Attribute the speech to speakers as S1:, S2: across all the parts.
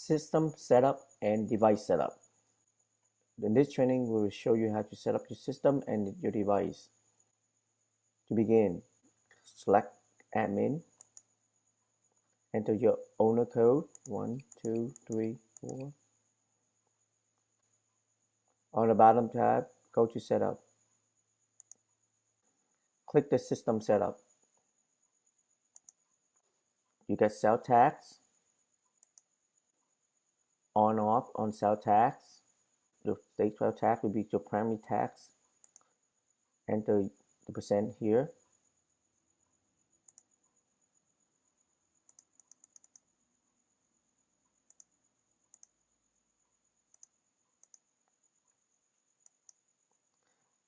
S1: System setup and device setup. In this training, we will show you how to set up your system and your device. To begin, select admin, enter your owner code 1, 2, 3, 4. On the bottom tab, go to setup. Click the system setup. You get cell tags, on off on cell tags. The state 12 tag will be your primary tags. Enter the percent here.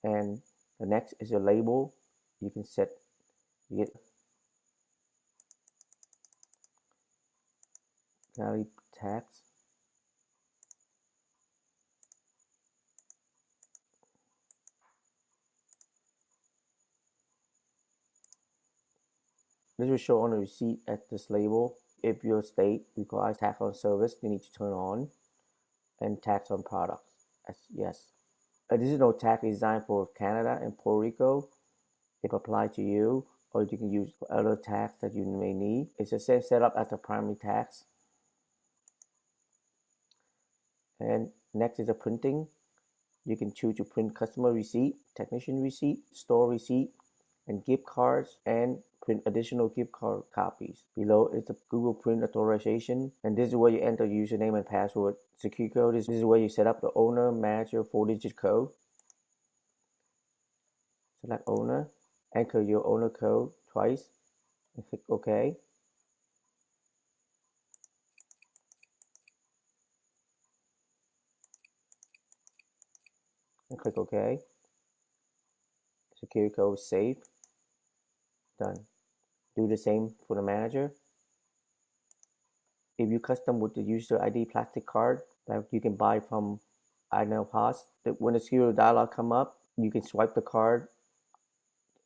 S1: And the next is your label. You can set, you get gallery tags. This will show on the receipt at this label. If your state requires tax on service, you need to turn on, and tax on products as yes. Additional tax designed for Canada and Puerto Rico. If applied to you, or you can use other tax that you may need. It's the same setup as the primary tax. And next is the printing. You can choose to print customer receipt, technician receipt, store receipt, and gift cards, and print additional gift card copies. Below is the Google Print authorization, and this is where you enter username and password. Security code is this is where you set up the owner manager 4-digit code. Select owner, enter your owner code twice, and click OK. And click OK. Security code saved. Done. Do the same for the manager. If you custom with the user ID plastic card that you can buy from iNailPOS, when the security dialog come up, you can swipe the card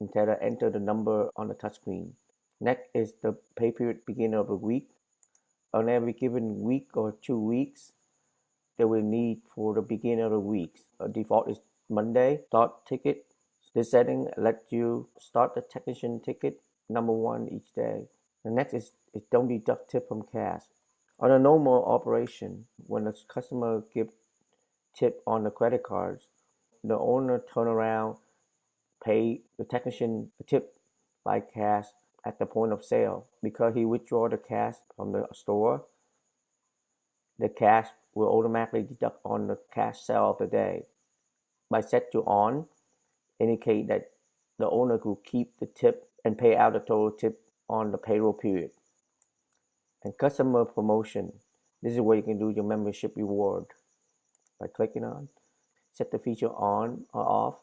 S1: instead of enter the number on the touchscreen. Next is the pay period beginning of the week. On every given week or 2 weeks, they will need for the beginning of the week. Default is Monday. Start ticket. This setting lets you start the technician ticket number 1 each day. The next is don't deduct tip from cash. On a normal operation, when the customer gives tip on the credit cards, the owner turn around, pay the technician the tip by cash at the point of sale. Because he withdraw the cash from the store, the cash will automatically deduct on the cash sale of the day. By set to on, indicate that the owner will keep the tip and pay out the total tip on the payroll period. And customer promotion. This is where you can do your membership reward. By clicking on, set the feature on or off.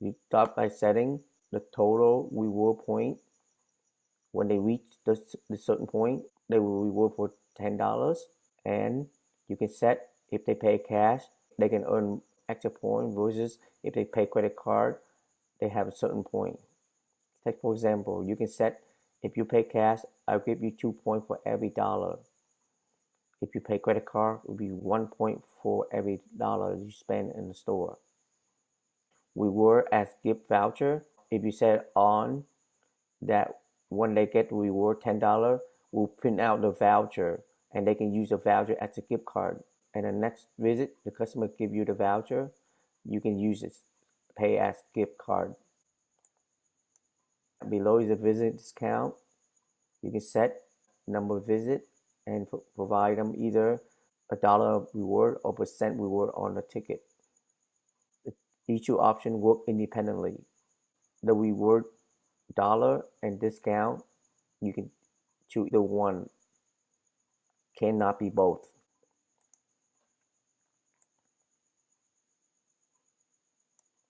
S1: You start by setting the total reward point. When they reach the certain point, they will reward for $10. And you can set if they pay cash, they can earn extra point, versus if they pay credit card, they have a certain point. Take for example, you can set if you pay cash, I'll give you 2 points for every dollar. If you pay credit card, it will be 1 point for every dollar you spend in the store. Reward as gift voucher. If you set on that when they get the reward $10, we'll print out the voucher and they can use the voucher as a gift card. And the next visit, the customer give you the voucher, you can use it, pay as gift card. Below is a visit discount. You can set number of visit and provide them either $1 reward or percent reward on the ticket. Each two options work independently. The reward dollar and discount, you can choose either one. Cannot be both.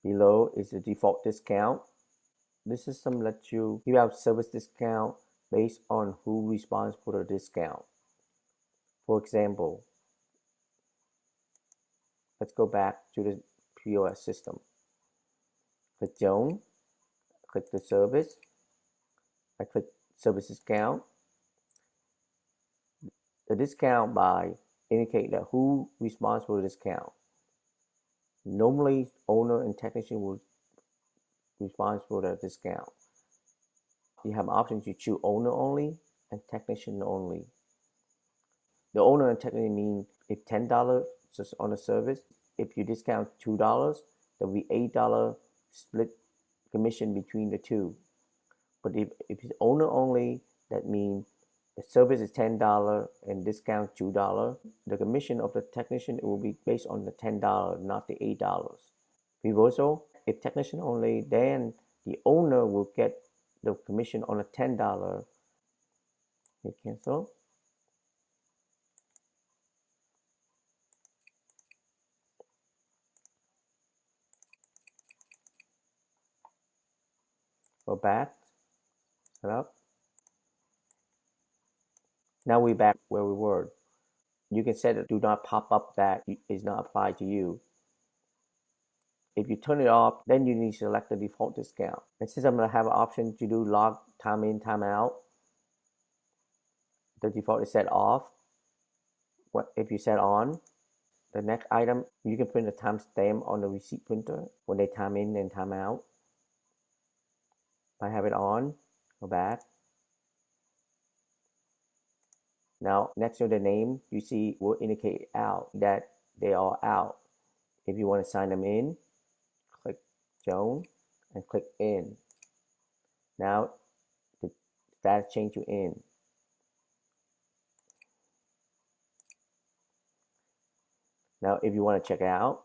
S1: Below is the default discount. This system lets you give out service discount based on who responds for the discount. For example, let's go back to the POS system. Click Zone, click the service. I click service discount. the discount by indicate that who responsible for the discount. Normally, owner and technician will be responsible for the discount. You have options to choose owner only and technician only. The owner and technician mean if $10 just on the service, if you discount $2, there will be $8 split commission between the two. But if it's owner only, that means the service is $10 and discount $2. The commission of the technician will be based on the $10, not the $8. Reversal, if technician only, then the owner will get the commission on the $10. Hit cancel. Go back, set up. Now we're back where we were. You can set it do not pop up that is not applied to you. If you turn it off, then you need to select the default discount. And since I'm going to have an option to do log time in, time out, the default is set off. If you set on, the next item, you can print a timestamp on the receipt printer when they time in and time out. If I have it on, go back. Now, next to the name, you see will indicate out that they are out. If you want to sign them in, click Joan and click in. Now, the status change to in. Now, if you want to check out,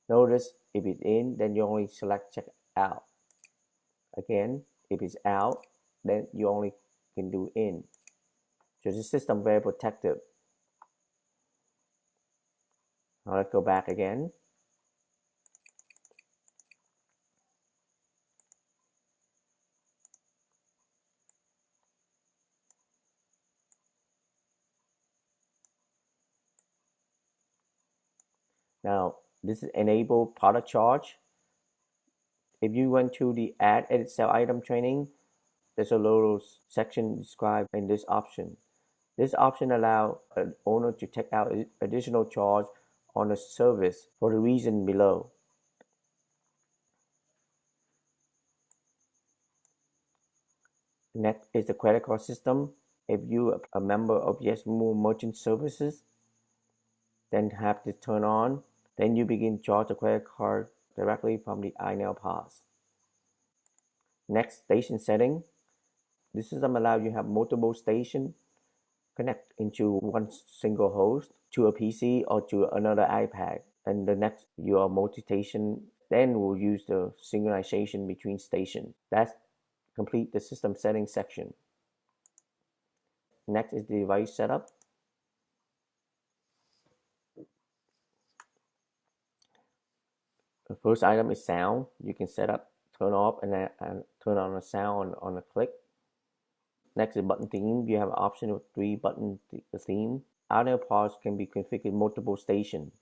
S1: notice if it's in, then you only select check out. Again, if it's out, then you only can do in. So the system very protective. Now let's go back again. Now this is enable product charge. If you went to the add edit sell item training, there's a little section described in this option. This option allows an owner to take out additional charge on a service for the reason below. Next is the credit card system. If you are a member of Yes More Merchant Services, then have this turn on. Then you begin charge the credit card directly from the iNailPOS. Next, station setting. This system allows you to have multiple stations connect into one single host to a PC or to another iPad. And the next, your multi-station then will use the synchronization between stations. That's complete the system settings section. Next is the device setup. The first item is sound. You can set up, turn off, and turn on the sound on a click. Next is button theme. You have an option of 3 button theme. iNailPOS can be configured multiple stations.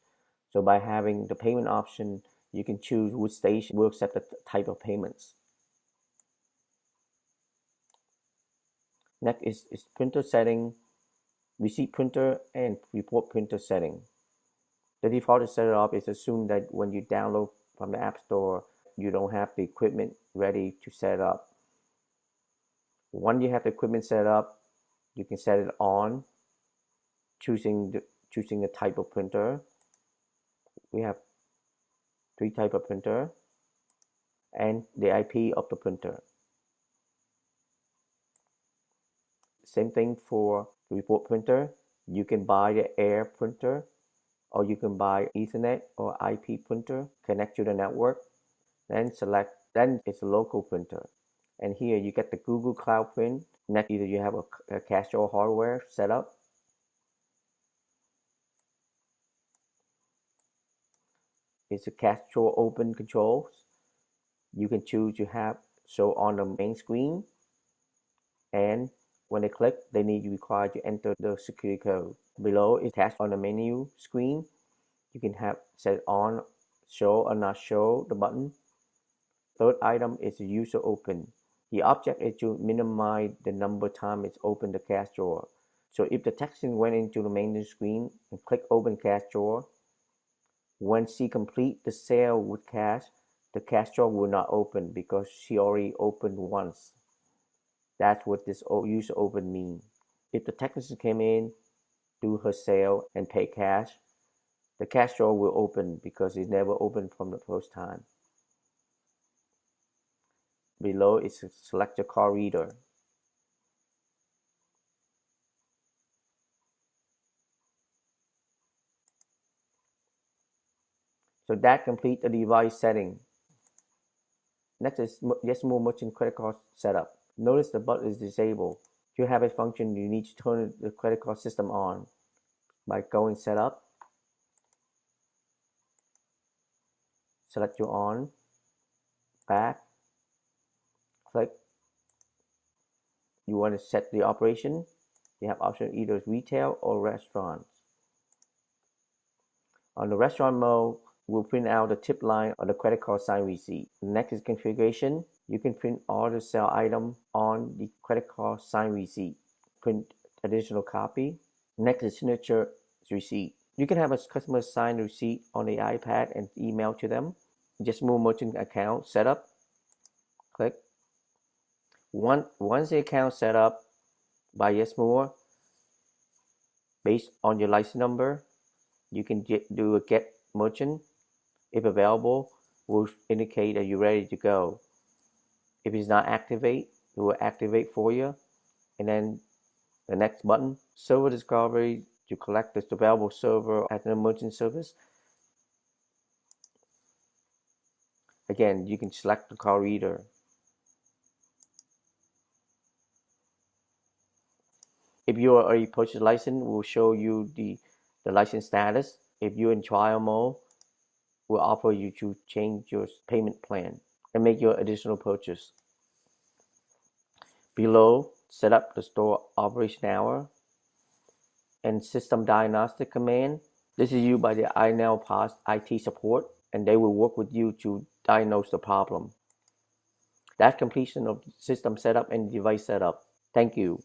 S1: So by having the payment option, you can choose which station will accept the type of payments. Next is printer setting, receipt printer, and report printer setting. The default setup is assumed that when you download from the App Store, you don't have the equipment ready to set up. Once you have the equipment set up, you can set it on, choosing the type of printer. We have 3 types of printer and the IP of the printer. Same thing for the report printer. You can buy the Air printer, or you can buy Ethernet or IP printer, connect to the network, then select, then it's a local printer. And here you get the Google Cloud Print. Next, either you have a Castro hardware set up. It's a Castro open controls. You can choose to have show on the main screen. And when they click, they need you required to enter the security code. Below is attached on the menu screen. You can have set on, show or not show the button. Third item is user open. The object is to minimize the number of times it's open the cash drawer. So if the technician went into the maintenance screen and click open cash drawer, when she complete the sale with cash, the cash drawer will not open because she already opened once. That's what this use open means. If the technician came in, do her sale, and pay cash, the cash drawer will open because it never opened from the first time. Below is select your card reader. So that completes the device setting. Next is Yesmo Merchant Credit Card Setup. Notice the button is disabled. To have a function, you need to turn the credit card system on by going Setup, select your on, back, click. You want to set the operation. You have option either retail or restaurants. On the restaurant mode, we'll print out the tip line on the credit card signed receipt. Next is configuration. You can print all the sale item on the credit card signed receipt. Print additional copy. Next is signature receipt. You can have a customer sign the receipt on the iPad and email to them. Just move merchant account setup. Click. Once the account set up by YesMore, based on your license number, you can do a get merchant. If available, will indicate that you're ready to go. If it's not activate, it will activate for you. And then the next button, server discovery, to collect the available server at the merchant service. Again, you can select the card reader. If you are already purchased license, we'll show you the license status. If you're in trial mode, we'll offer you to change your payment plan and make your additional purchase. Below, set up the store operation hour and system diagnostic command. This is used by the iNailPOS IT support, and they will work with you to diagnose the problem. That's completion of system setup and device setup. Thank you.